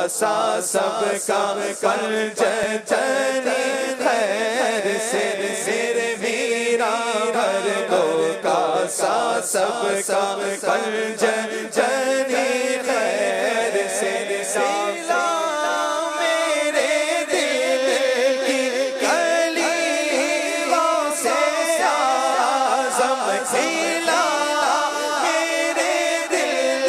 کاسا سب کا کنج جنی خیر سے میرا بھر دو کاسا سب کا کنج جنی خیر سے سیلا میرے دل کی کلیوں سے اعظم سیلا میرے دل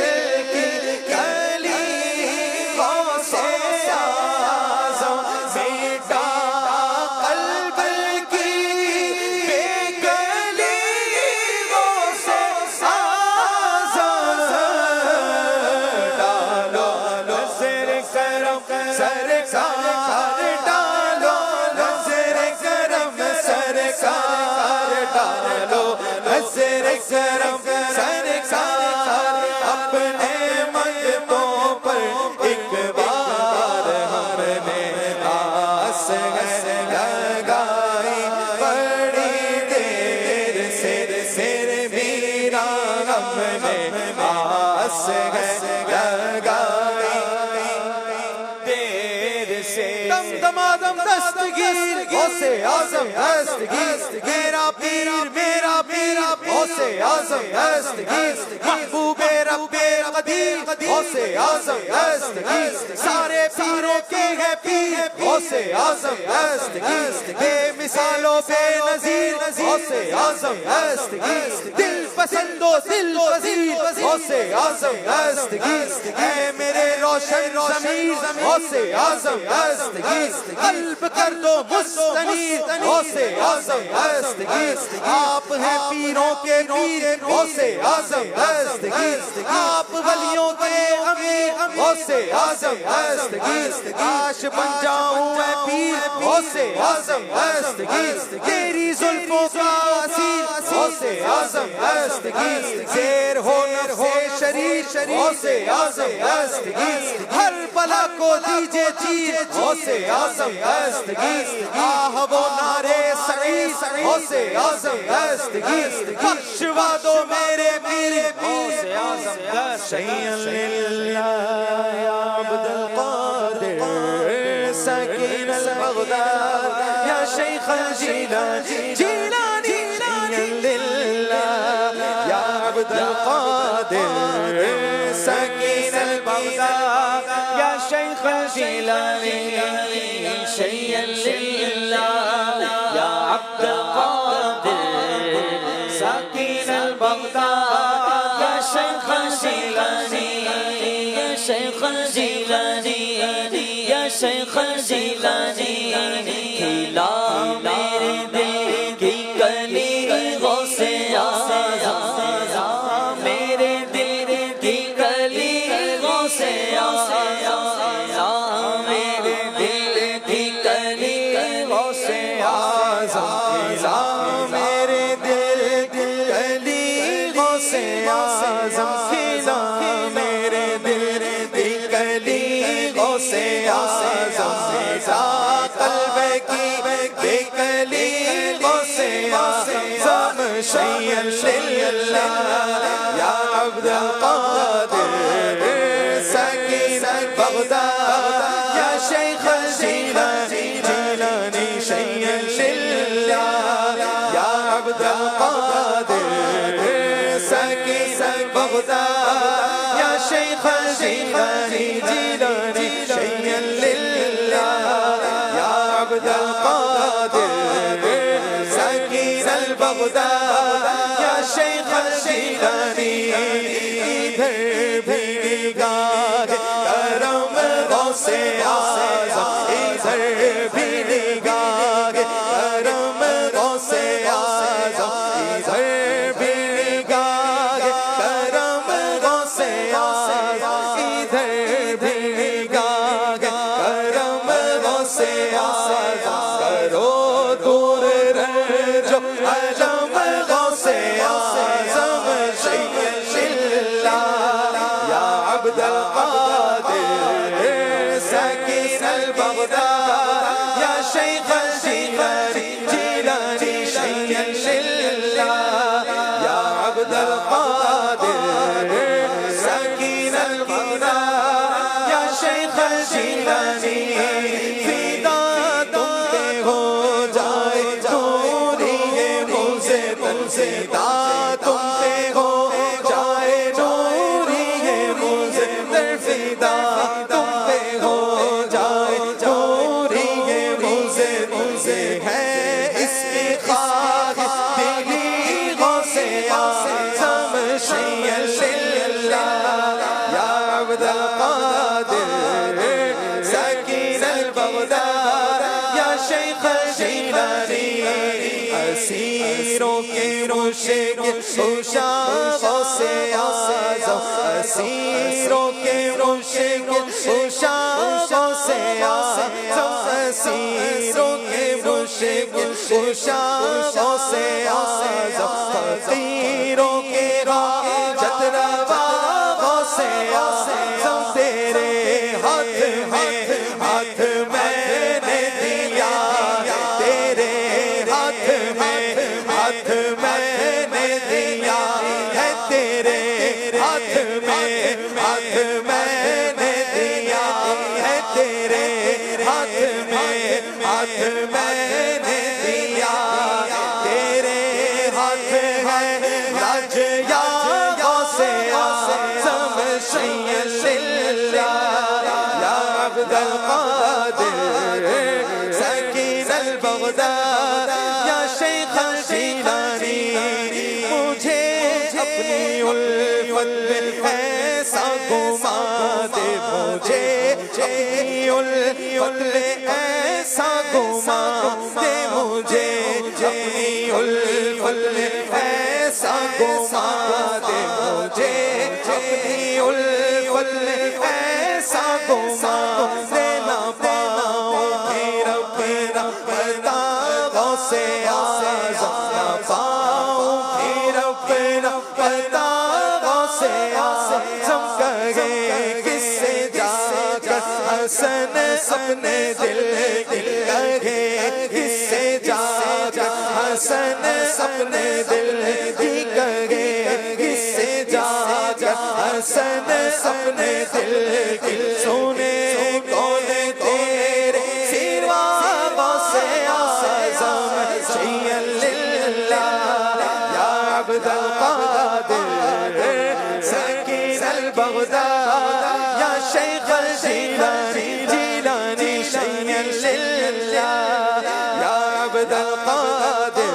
کی کلیوں سے اعظم بیٹا قلب کی بے کلیوں سے اعظم ڈالو نظر کرم سرکار ڈالو نظر کرم سرکار ڈالو نظر کرم سرکار اپنے منگتوں پر ایک بار ہم نے آس لگائی بڑی دیر سے میرا ہم نے آس لگائی دیر سے دم دمادم دستگیر غوثِ اعظم دستگیر میرا پیر غوثِ اعظم دستگیر محبوب رب قدیر غوثِ اعظم دستگیر سارے پیروں کے ہے پیر غوثِ اعظم دستگیر بے مثال و بے نظیر غوثِ اعظم دستگیر دل پسند و دل پذیر غوثِ اعظم دستگیر اے میرے روشن ضمیر غوثِ اعظم دستگیر قلب کر دو مستنیر غوثِ اعظم دستگیر آپ ہیں پیروں کے پیر غوثِ اعظم دستگیر آپ ولیوں کے امیر غوثِ اعظم دستگیر کاش بن جاؤں میں پیر غوثِ اعظم دستگیر تیری زلفوں کا اسیر غوثِ اعظم دستگیر زیر ہو نفس شریر غوثِ اعظم دستگیر ہر بلا کو دیجے چیر غوثِ اعظم دستگیر آہ وہ نعرے سعید غوثِ اعظم دستگیر بخشوا دو میرے پیر غوثِ اعظم شیئا للہ یا عبد القادر سکین البغداد یا شیخ الجیلانی جیلانی شیئا للہ یا عبد القادر سکین البغداد یا شیخ الجیلانی شیئا للہ یا عبد القادر سکین البغداد یا شیخ الجیلانی یا شیخ الجیلانی یا شیخ الجیلانی کھلا میرے دل کی کلی غوثِ اعظم میرے دل کی کلی غوثِ اعظم میرے دل کی کلی غوثِ اعظم میرے دل کی کلی غوثِ اعظم کھلا میرے دل کی کلی غوثِ اعظم قلب کی بے کلی غوثِ اعظم شیئا للہ یا عبد القادر سکین البغداد یا شیخ الجیلانی شیئا للہ یا عبد القادر سکین البغداد یا شیخ الجیلانی جیلانی شیئا للہ یا عبد القادر سکین البغداد یا شیخ الجیلانی ادھر بھی نگاہ کرم غوثِ اعظم ادھر بھی نگاہ کرم غوثِ اعظم ادھر بھی نگاہ کرم غوثِ اعظم ادھر بھی نگاہ کرم غوثِ اعظم کرو دور رنج و علم غوثِ اعظم شیئا للہ یا عبد القادر سکین البغداد یا شیخ الجیلانی شیئا للہ یا عبد القادر سکین البغداد یا شیخ شیخ جیلانی فدا تم پہ ہو جائے نوری مجھے تم سے فدا تم پہ ہو جائے نوری مجھے فدا تم پہ ہو جائے نوری مجھے ہے اس کی خواہش دلی غوث اعظم شیخ یا عبد القادر سکین البغداد یا شیخ جیلانی اسیروں کے مشک خوشا غوث اعظم اسیروں کے مشک خوشا غوث اعظم اسیروں کے مشک خوشا غوث اعظم فقیروں کے حاجت روا غوث اعظم تیرے ہاتھ میں نے دیا تیرے ہاتھ میں نے دیا ہے تیرے ہاتھ میں نے دیا ہے تیرے ہاتھ میں نے دیا تیرے ہاتھ ہے راج یا غوث اعظم شیخ یا عبد القادر سکین البغداد یا شیخ جیلانی مجھے اپنی الفت میں ایسا گھما دے مجھے اپنی الفت میں ایسا گھما دے مجھے اپنی الفت میں ایسا گھما دے مجھے اپنی الفت میں ایسا گھما دے نہ پاؤں پھر اپنا پتا غوث اعظم نہ پاؤں پھر اپنا پتا غوث اعظم کہے کس سے جا کر حسن اپنے دل کہے کس سے جا کر حسن اپنے دل کی کہے کس سے جا کر حسن اپنے دل کی سونے کون تیرے سوا غوث اعظم شیخ یا عبد القادر سکین البغداد یا شیخ جیلانی شیخ یا عبد القادر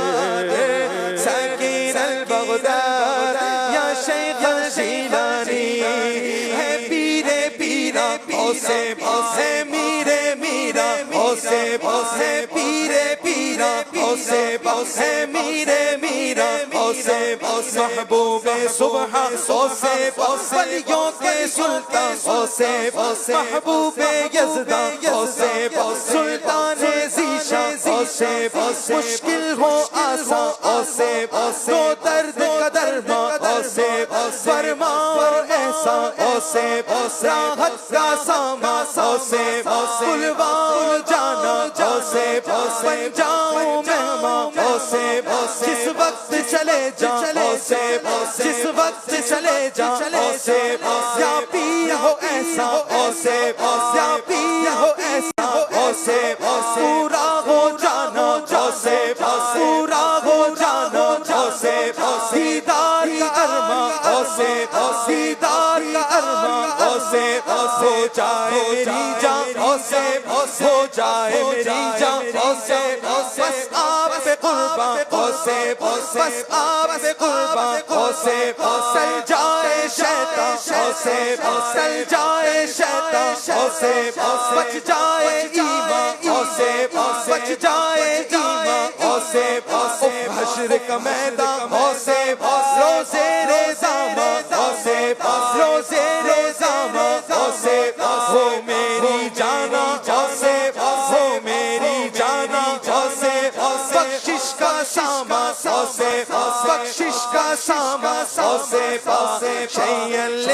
سکین البغداد یا شیخ جیلانی ہے پیرے پیرا بوسے بوسے میرے میرا بوسے بوسے پیرے پیرا بوسے بوسے میرے میرا بوسے بوسے محبوب صبح بوسے بوسے ولیوں کے سلطان بوسے بوسے محبوب یزدان بوسے بوسے سلطان ذیشان بوسے بوسے مشکل ہو آسان بوسے بوسے تو درد کا درمان بوسے بوسے فرمان احسان بوسے بوسے راحت کا سامان بوسے بوسے بلوان جانا بوسے بوسے بن جاؤں مہمان بوسے بوسے جس وقت چلے جاؤں بوسے بوسے جس وقت چلے جاؤں بوسے بوسے یا پیر ہو ایسا بوسے بوسے یا پیر ہو ایسا بوسے بوسے پورا ہو جانا بوسے بوسے پورا ہو جانا بوسے بوسے دیدار کا ارمان بوسے بوسے دیدار کا ارمان بوسے بوسے ہو جائے میری جان بوسے بوسے ہو جائے میری جان بوسے بوسے بس آپ پہ قربان بوسے بوسے بس آپ پہ قربان بوسے بوسے سل جائے شیطان بوسے بوسے سل جائے شیطان بوسے بوسے بچ جائے ایمان بوسے بوسے بچ جائے ایمان بوسے بوسے حشر کا میدان بوسے بوسے روزے روزانہ بوسے بوسے روزے روزانہ بوسے ہو میری جانا بوسے ہو میری جانا بوسے بخشش کا سامان بوسے بخشش کا سامان بوسے بوسے شیخ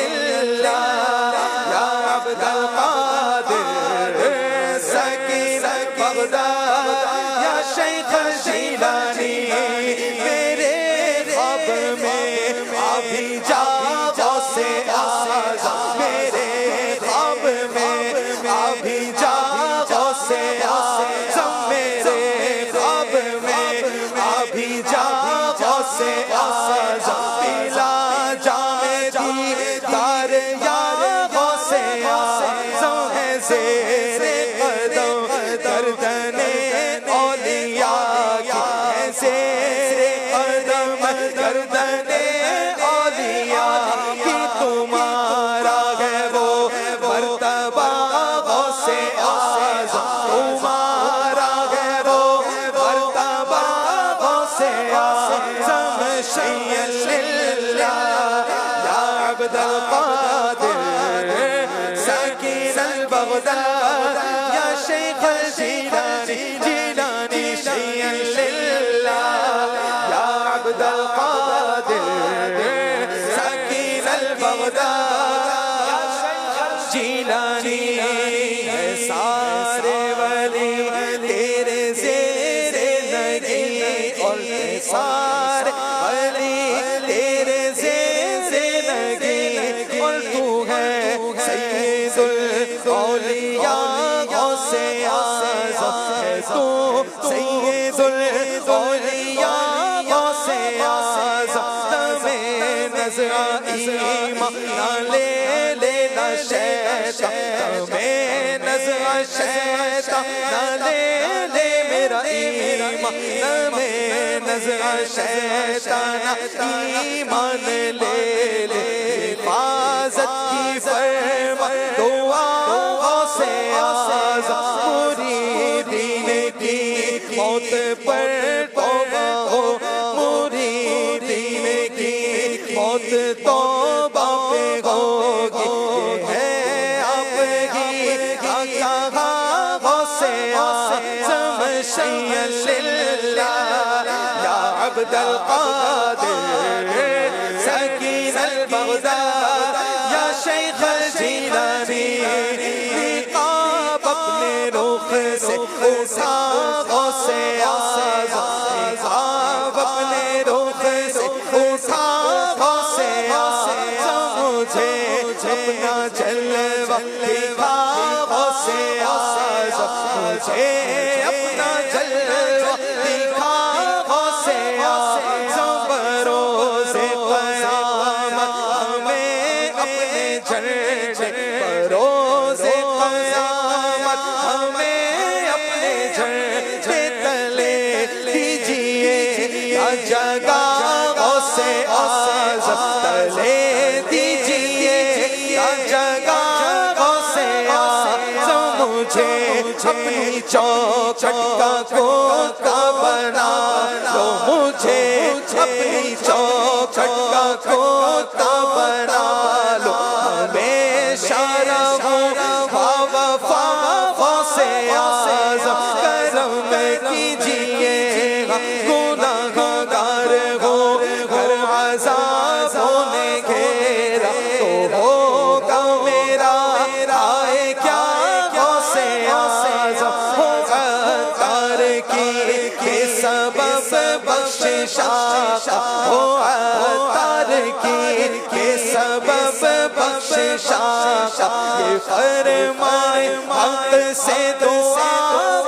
یا عبد القادر سکین البغداد یا شیخ جیلانی میرے خواب میں ابھی جا غوث اعظم میرے خواب میں عبد القادر ساکن البغداد یا شیخ الجیلانی جیلانی شیئا للہ یا عبد القادر ساکن البغداد یا شیخ الجیلانی سارے ولی تیرے زیر لگی اور سارے ولی تیرے زیر لگی اور تو ہے سید الاولیاء غوث اعظم ہے تو سید الاولیاء غوث اعظم تمہیں نظر ایمان نہ لے لینا شیطان تمہیں نظر شیطان نہ لے لے میرا ایمان تمہیں نظر شیطان ایمان لے لے حفاظت کی فرما دعا غوث اعظم مریدین کی موت پر توبہ ہو مریدین کی موت توبہ پہ ہوگی ہے آپ کی آقا غوث اعظم شیئا للہ یا عبد القادر ساکن البغداد یا شیخ الجیلانی نقاب اپنے رخ سے اٹھا غوث اعظم نقاب اپنے رخ سے اٹھا غوث اعظم مجھے اپنا جلوہ دکھا غوث اعظم مجھے اپنا جلوہ دکھا غوث اعظم بروز قیامت ہمیں اپنے جھنڈے بروز قیامت ہمیں اپنے جھنڈے تلے دیجئے یا جگہ غوث اعظم تلے دیجئے یا جگہ غوث اعظم مجھے اپنی چوکھٹ کا کوتا بنا لو مجھے اپنی چوکھٹ کا کوتا بنا لو ہمیشہ رہوں وفا غوث اعظم کرم کیجئے گناہگار ہو ہر عذابوں نے گھیرا تو ہوگا میرا آئے کیا غوث اعظم ہو عطار کی سبب بخششا ہو عطار کی سبب بخششا یہ فرمائے حق سے دعا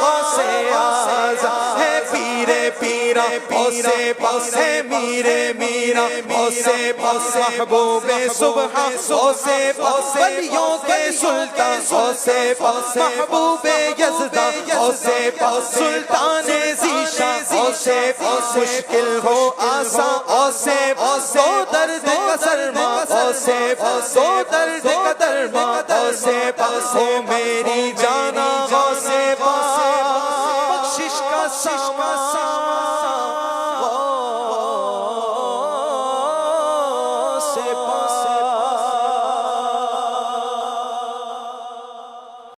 غوث اعظم ہے پیرے پیرا پوسے پوسے میرے میرا پوسے پوسے محبوب سبحان پوسے پوسے ولیوں کے سلطان پوسے پوسے محبوب یزدان پوسے پوسے سلطان ذیشان پوسے پوسے مشکل ہو آسان پوسے پوسے درد کا سرما پوسے پوسے درد کا درما پوسے پوسے میری جانا